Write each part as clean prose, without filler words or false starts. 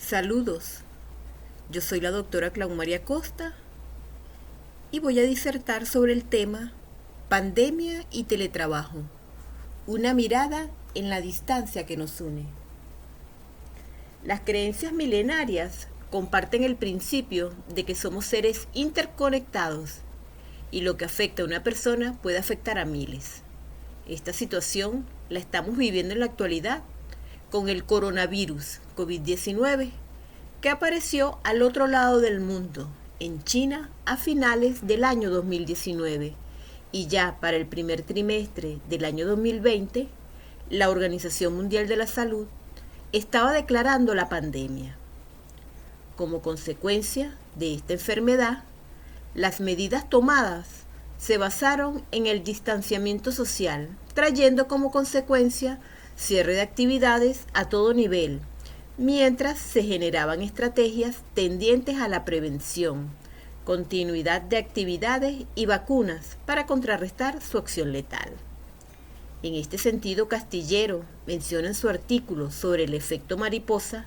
Saludos, yo soy la doctora Clau María Costa y voy a disertar sobre el tema Pandemia y teletrabajo, una mirada en la distancia que nos une. Las creencias milenarias comparten el principio de que somos seres interconectados y lo que afecta a una persona puede afectar a miles. Esta situación la estamos viviendo en la actualidad con el coronavirus COVID-19 que apareció al otro lado del mundo, en China, a finales del año 2019 y ya para el primer trimestre del año 2020, la Organización Mundial de la Salud estaba declarando la pandemia. Como consecuencia de esta enfermedad, las medidas tomadas se basaron en el distanciamiento social, trayendo como consecuencia cierre de actividades a todo nivel, mientras se generaban estrategias tendientes a la prevención, continuidad de actividades y vacunas para contrarrestar su acción letal. En este sentido, Castillero menciona en su artículo sobre el efecto mariposa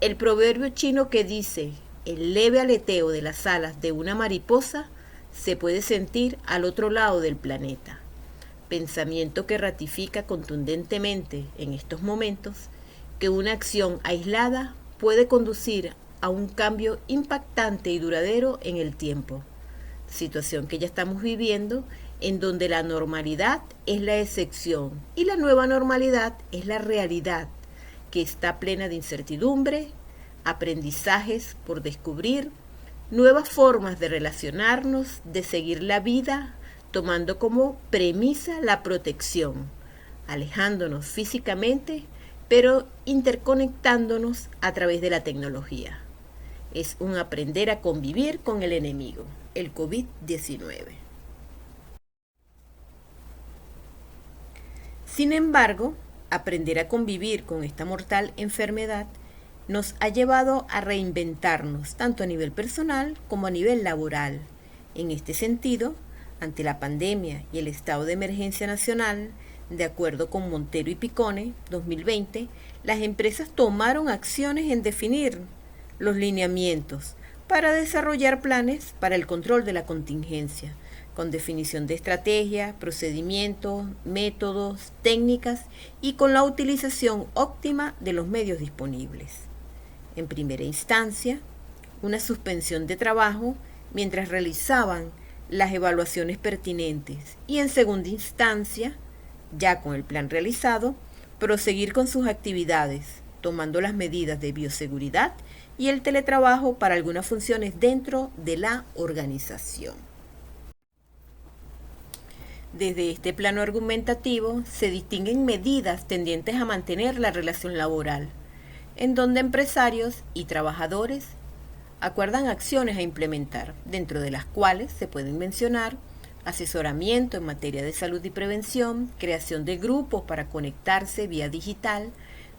el proverbio chino que dice: el leve aleteo de las alas de una mariposa se puede sentir al otro lado del planeta. Pensamiento que ratifica contundentemente en estos momentos que una acción aislada puede conducir a un cambio impactante y duradero en el tiempo. Situación que ya estamos viviendo, en donde la normalidad es la excepción y la nueva normalidad es la realidad, que está plena de incertidumbre, aprendizajes por descubrir, nuevas formas de relacionarnos, de seguir la vida, tomando como premisa la protección, alejándonos físicamente, pero interconectándonos a través de la tecnología. Es un aprender a convivir con el enemigo, el COVID-19. Sin embargo, aprender a convivir con esta mortal enfermedad nos ha llevado a reinventarnos tanto a nivel personal como a nivel laboral. En este sentido, ante la pandemia y el estado de emergencia nacional, de acuerdo con Montero y Picone, 2020, las empresas tomaron acciones en definir los lineamientos para desarrollar planes para el control de la contingencia, con definición de estrategias, procedimientos, métodos, técnicas y con la utilización óptima de los medios disponibles. En primera instancia, una suspensión de trabajo mientras realizaban las evaluaciones pertinentes y en segunda instancia, ya con el plan realizado, proseguir con sus actividades, tomando las medidas de bioseguridad y el teletrabajo para algunas funciones dentro de la organización. Desde este plano argumentativo se distinguen medidas tendientes a mantener la relación laboral, en donde empresarios y trabajadores acuerdan acciones a implementar, dentro de las cuales se pueden mencionar asesoramiento en materia de salud y prevención, creación de grupos para conectarse vía digital,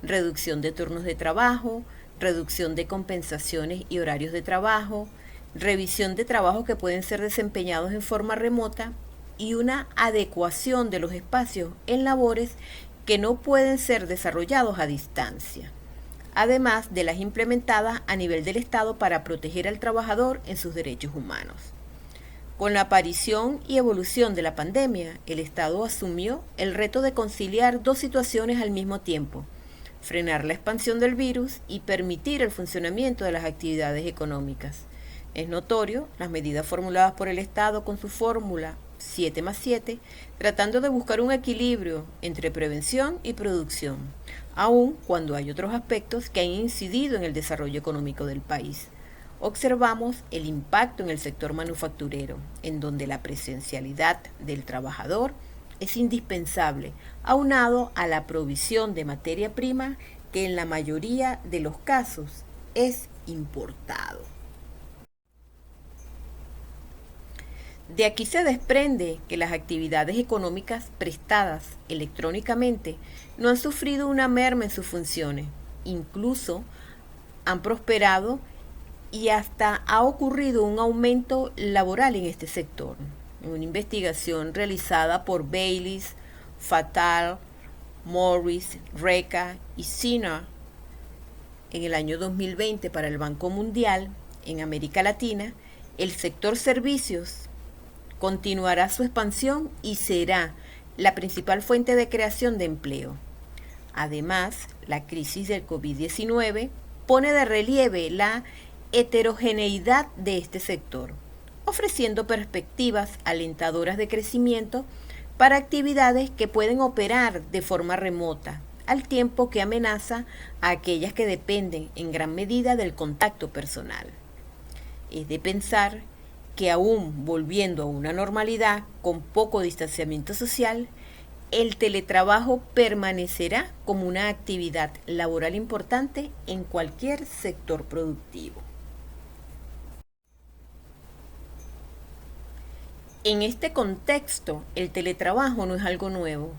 reducción de turnos de trabajo, reducción de compensaciones y horarios de trabajo, revisión de trabajos que pueden ser desempeñados en forma remota y una adecuación de los espacios en labores que no pueden ser desarrollados a distancia, además de las implementadas a nivel del Estado para proteger al trabajador en sus derechos humanos. Con la aparición y evolución de la pandemia, el Estado asumió el reto de conciliar dos situaciones al mismo tiempo: frenar la expansión del virus y permitir el funcionamiento de las actividades económicas. Es notorio las medidas formuladas por el Estado con su fórmula 7+7, tratando de buscar un equilibrio entre prevención y producción, aun cuando hay otros aspectos que han incidido en el desarrollo económico del país. Observamos el impacto en el sector manufacturero, en donde la presencialidad del trabajador es indispensable, aunado a la provisión de materia prima que en la mayoría de los casos es importado. De aquí se desprende que las actividades económicas prestadas electrónicamente no han sufrido una merma en sus funciones, incluso han prosperado y hasta ha ocurrido un aumento laboral en este sector. En una investigación realizada por Baylis, Fatal, Morris, Reca y Sinner en el año 2020 para el Banco Mundial en América Latina, el sector servicios continuará su expansión y será la principal fuente de creación de empleo. Además, la crisis del COVID-19 pone de relieve la heterogeneidad de este sector, ofreciendo perspectivas alentadoras de crecimiento para actividades que pueden operar de forma remota, al tiempo que amenaza a aquellas que dependen en gran medida del contacto personal. Es de pensar que aún volviendo a una normalidad con poco distanciamiento social, el teletrabajo permanecerá como una actividad laboral importante en cualquier sector productivo. En este contexto, el teletrabajo no es algo nuevo.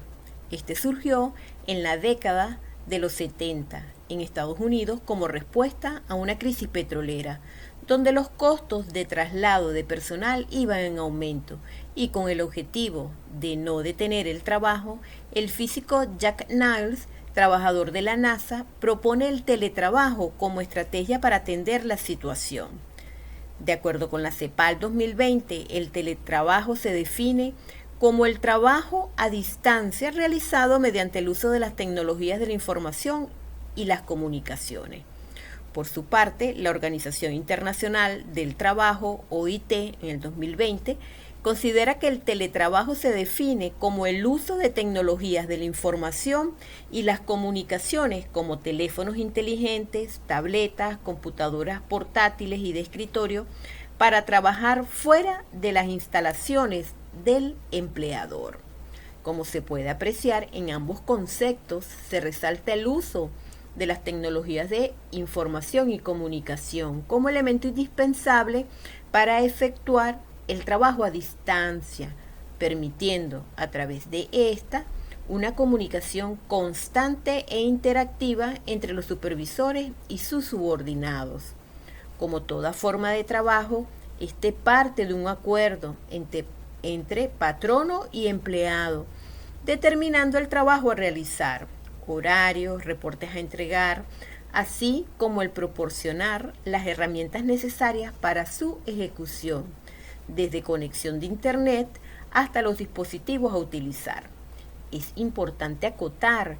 Este surgió en la década de los 70 en Estados Unidos como respuesta a una crisis petrolera, donde los costos de traslado de personal iban en aumento y con el objetivo de no detener el trabajo, el físico Jack Niles, trabajador de la NASA, propone el teletrabajo como estrategia para atender la situación. De acuerdo con la CEPAL 2020, el teletrabajo se define como el trabajo a distancia realizado mediante el uso de las tecnologías de la información y las comunicaciones. Por su parte, la Organización Internacional del Trabajo, OIT, en el 2020, considera que el teletrabajo se define como el uso de tecnologías de la información y las comunicaciones como teléfonos inteligentes, tabletas, computadoras portátiles y de escritorio para trabajar fuera de las instalaciones del empleador. Como se puede apreciar, en ambos conceptos se resalta el uso de las tecnologías de información y comunicación como elemento indispensable para efectuar el trabajo a distancia, permitiendo a través de esta una comunicación constante e interactiva entre los supervisores y sus subordinados. Como toda forma de trabajo, este parte de un acuerdo entre patrono y empleado, determinando el trabajo a realizar, horarios, reportes a entregar, así como el proporcionar las herramientas necesarias para su ejecución, desde conexión de Internet hasta los dispositivos a utilizar. Es importante acotar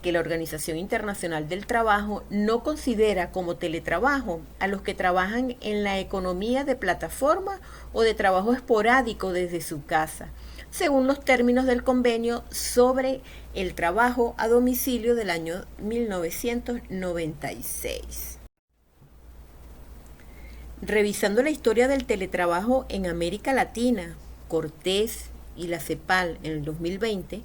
que la Organización Internacional del Trabajo no considera como teletrabajo a los que trabajan en la economía de plataforma o de trabajo esporádico desde su casa, según los términos del convenio sobre el trabajo a domicilio del año 1996. Revisando la historia del teletrabajo en América Latina, Cortés y la CEPAL en el 2020,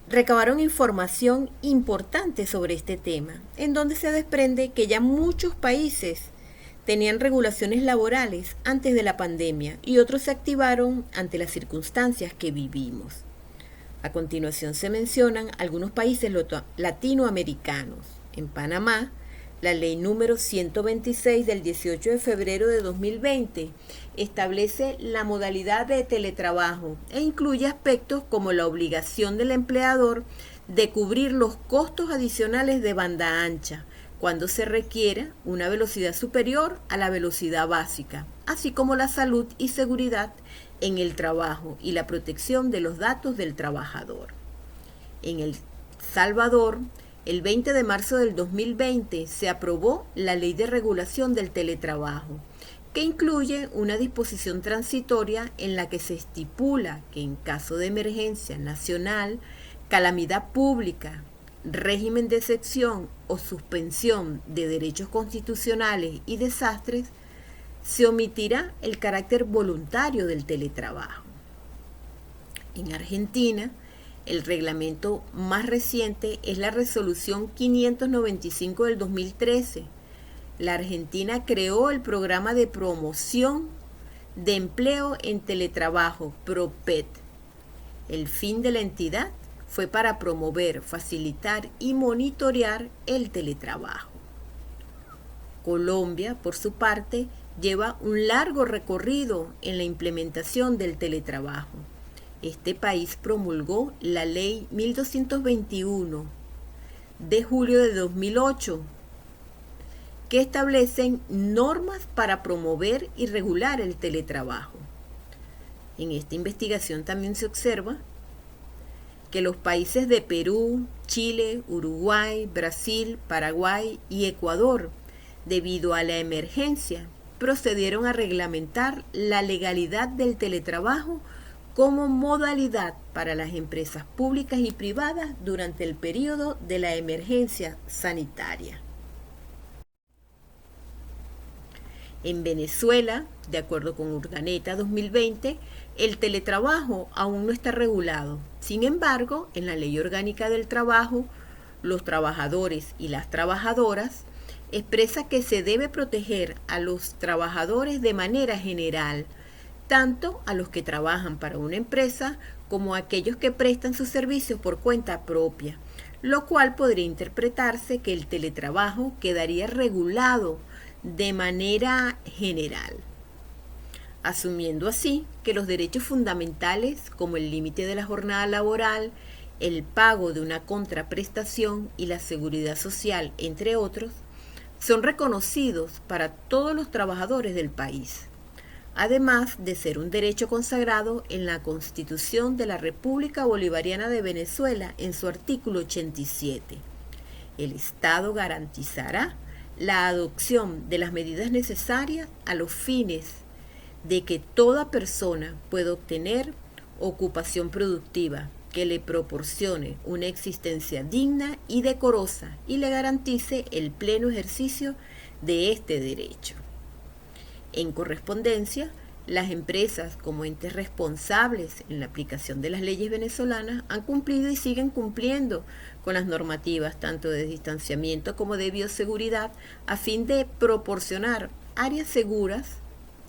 recabaron información importante sobre este tema, en donde se desprende que ya muchos países tenían regulaciones laborales antes de la pandemia y otros se activaron ante las circunstancias que vivimos. A continuación se mencionan algunos países latinoamericanos. En Panamá, la ley número 126 del 18 de febrero de 2020 establece la modalidad de teletrabajo e incluye aspectos como la obligación del empleador de cubrir los costos adicionales de banda ancha cuando se requiera una velocidad superior a la velocidad básica, así como la salud y seguridad en el trabajo y la protección de los datos del trabajador. En El Salvador, el 20 de marzo del 2020 se aprobó la Ley de Regulación del Teletrabajo, que incluye una disposición transitoria en la que se estipula que en caso de emergencia nacional, calamidad pública, régimen de excepción o suspensión de derechos constitucionales y desastres, se omitirá el carácter voluntario del teletrabajo. En Argentina, el reglamento más reciente es la Resolución 595 del 2013. La Argentina creó el Programa de Promoción de Empleo en Teletrabajo, PROPET. El fin de la entidad fue para promover, facilitar y monitorear el teletrabajo. Colombia, por su parte, lleva un largo recorrido en la implementación del teletrabajo. Este país promulgó la Ley 1221 de julio de 2008, que establecen normas para promover y regular el teletrabajo. En esta investigación también se observa que los países de Perú, Chile, Uruguay, Brasil, Paraguay y Ecuador, debido a la emergencia, procedieron a reglamentar la legalidad del teletrabajo como modalidad para las empresas públicas y privadas durante el periodo de la emergencia sanitaria. En Venezuela, de acuerdo con Urdaneta 2020, el teletrabajo aún no está regulado. Sin embargo, en la Ley Orgánica del Trabajo, los trabajadores y las trabajadoras expresa que se debe proteger a los trabajadores de manera general, tanto a los que trabajan para una empresa como a aquellos que prestan sus servicios por cuenta propia, lo cual podría interpretarse que el teletrabajo quedaría regulado de manera general, asumiendo así que los derechos fundamentales como el límite de la jornada laboral, el pago de una contraprestación y la seguridad social, entre otros, son reconocidos para todos los trabajadores del país, además de ser un derecho consagrado en la Constitución de la República Bolivariana de Venezuela en su artículo 87. El Estado garantizará la adopción de las medidas necesarias a los fines de que toda persona pueda obtener ocupación productiva que le proporcione una existencia digna y decorosa y le garantice el pleno ejercicio de este derecho. En correspondencia, las empresas como entes responsables en la aplicación de las leyes venezolanas han cumplido y siguen cumpliendo con las normativas tanto de distanciamiento como de bioseguridad a fin de proporcionar áreas seguras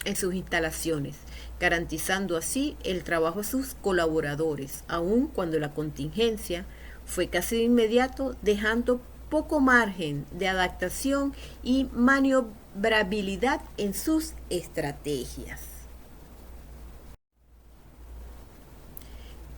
en sus instalaciones, garantizando así el trabajo a sus colaboradores, aun cuando la contingencia fue casi de inmediato, dejando poco margen de adaptación y maniobrabilidad en sus estrategias.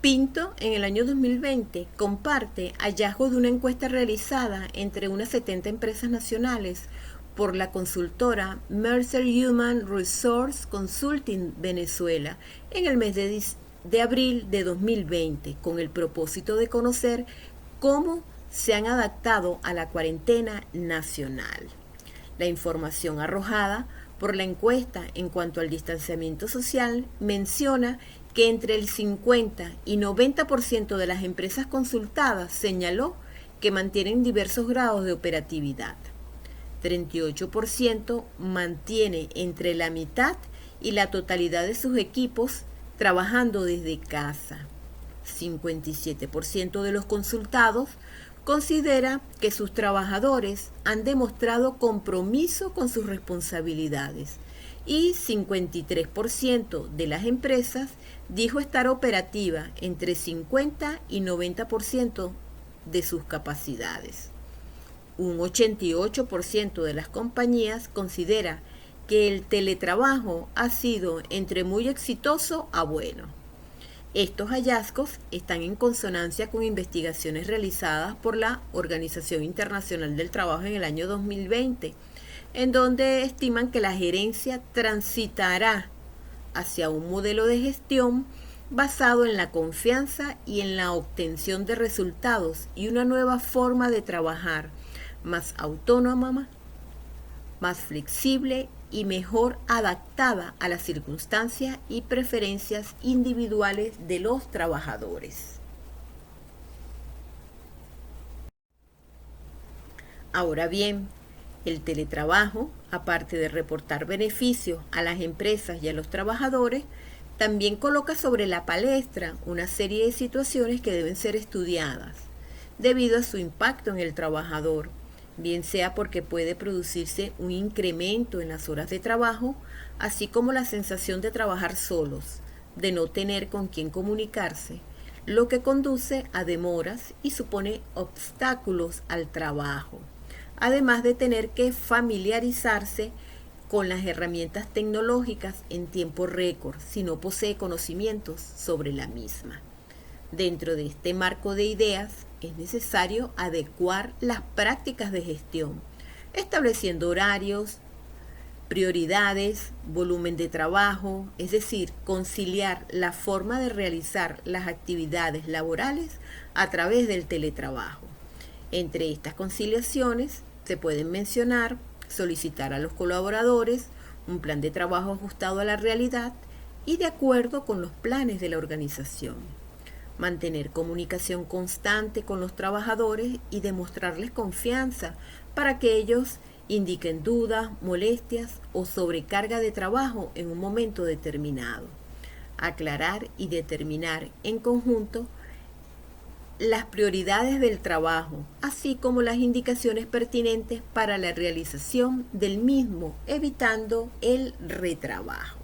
Pinto, en el año 2020, comparte hallazgos de una encuesta realizada entre unas 70 empresas nacionales por la consultora Mercer Human Resource Consulting Venezuela en el mes de abril de 2020, con el propósito de conocer cómo se han adaptado a la cuarentena nacional. La información arrojada por la encuesta en cuanto al distanciamiento social menciona que entre el 50 y 90% de las empresas consultadas señaló que mantienen diversos grados de operatividad. 38% mantiene entre la mitad y la totalidad de sus equipos trabajando desde casa. 57% de los consultados considera que sus trabajadores han demostrado compromiso con sus responsabilidades y 53% de las empresas dijo estar operativa entre 50 y 90% de sus capacidades. Un 88% de las compañías considera que el teletrabajo ha sido entre muy exitoso a bueno. Estos hallazgos están en consonancia con investigaciones realizadas por la Organización Internacional del Trabajo en el año 2020, en donde estiman que la gerencia transitará hacia un modelo de gestión basado en la confianza y en la obtención de resultados y una nueva forma de trabajar, más autónoma, más flexible y mejor adaptada a las circunstancias y preferencias individuales de los trabajadores. Ahora bien, el teletrabajo, aparte de reportar beneficios a las empresas y a los trabajadores, también coloca sobre la palestra una serie de situaciones que deben ser estudiadas debido a su impacto en el trabajador, bien sea porque puede producirse un incremento en las horas de trabajo, así como la sensación de trabajar solos, de no tener con quién comunicarse, lo que conduce a demoras y supone obstáculos al trabajo, además de tener que familiarizarse con las herramientas tecnológicas en tiempo récord si no posee conocimientos sobre la misma. Dentro de este marco de ideas es necesario adecuar las prácticas de gestión, estableciendo horarios, prioridades, volumen de trabajo, es decir, conciliar la forma de realizar las actividades laborales a través del teletrabajo. Entre estas conciliaciones se pueden mencionar solicitar a los colaboradores un plan de trabajo ajustado a la realidad y de acuerdo con los planes de la organización. Mantener comunicación constante con los trabajadores y demostrarles confianza para que ellos indiquen dudas, molestias o sobrecarga de trabajo en un momento determinado. Aclarar y determinar en conjunto las prioridades del trabajo, así como las indicaciones pertinentes para la realización del mismo, evitando el retrabajo.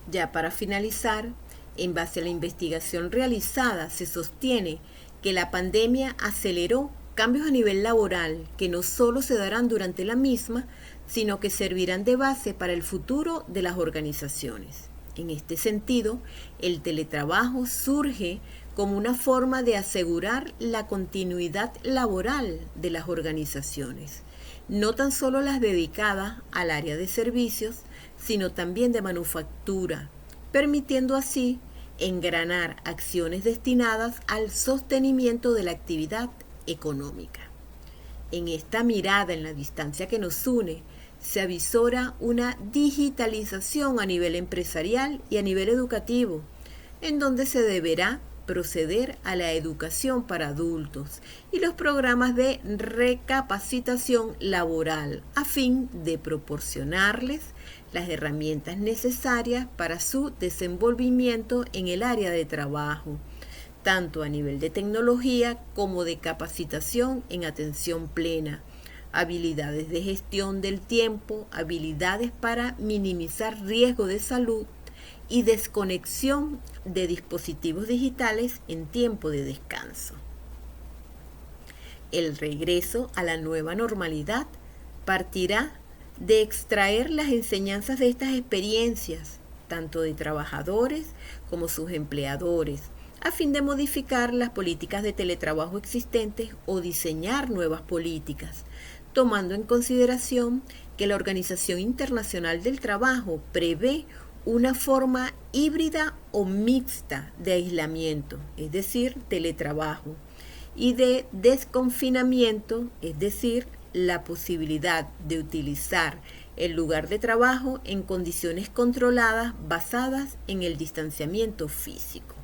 Ya para finalizar, en base a la investigación realizada, se sostiene que la pandemia aceleró cambios a nivel laboral que no solo se darán durante la misma, sino que servirán de base para el futuro de las organizaciones. En este sentido, el teletrabajo surge como una forma de asegurar la continuidad laboral de las organizaciones, no tan solo las dedicadas al área de servicios, sino también de manufactura, permitiendo así engranar acciones destinadas al sostenimiento de la actividad económica. En esta mirada en la distancia que nos une, se avisora una digitalización a nivel empresarial y a nivel educativo, en donde se deberá proceder a la educación para adultos y los programas de recapacitación laboral a fin de proporcionarles las herramientas necesarias para su desenvolvimiento en el área de trabajo, tanto a nivel de tecnología como de capacitación en atención plena, habilidades de gestión del tiempo, habilidades para minimizar riesgo de salud y desconexión de dispositivos digitales en tiempo de descanso. El regreso a la nueva normalidad partirá de extraer las enseñanzas de estas experiencias, tanto de trabajadores como sus empleadores, a fin de modificar las políticas de teletrabajo existentes o diseñar nuevas políticas, tomando en consideración que la Organización Internacional del Trabajo prevé una forma híbrida o mixta de aislamiento, es decir, teletrabajo, y de desconfinamiento, es decir, la posibilidad de utilizar el lugar de trabajo en condiciones controladas basadas en el distanciamiento físico.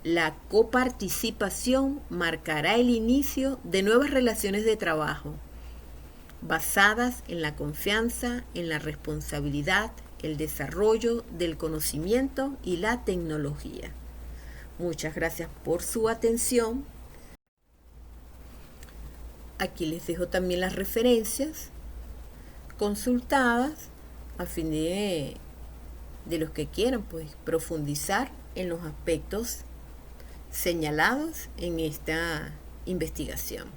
La coparticipación marcará el inicio de nuevas relaciones de trabajo, basadas en la confianza, en la responsabilidad, el desarrollo del conocimiento y la tecnología. Muchas gracias por su atención. Aquí les dejo también las referencias consultadas a fin de los que quieran profundizar en los aspectos señalados en esta investigación.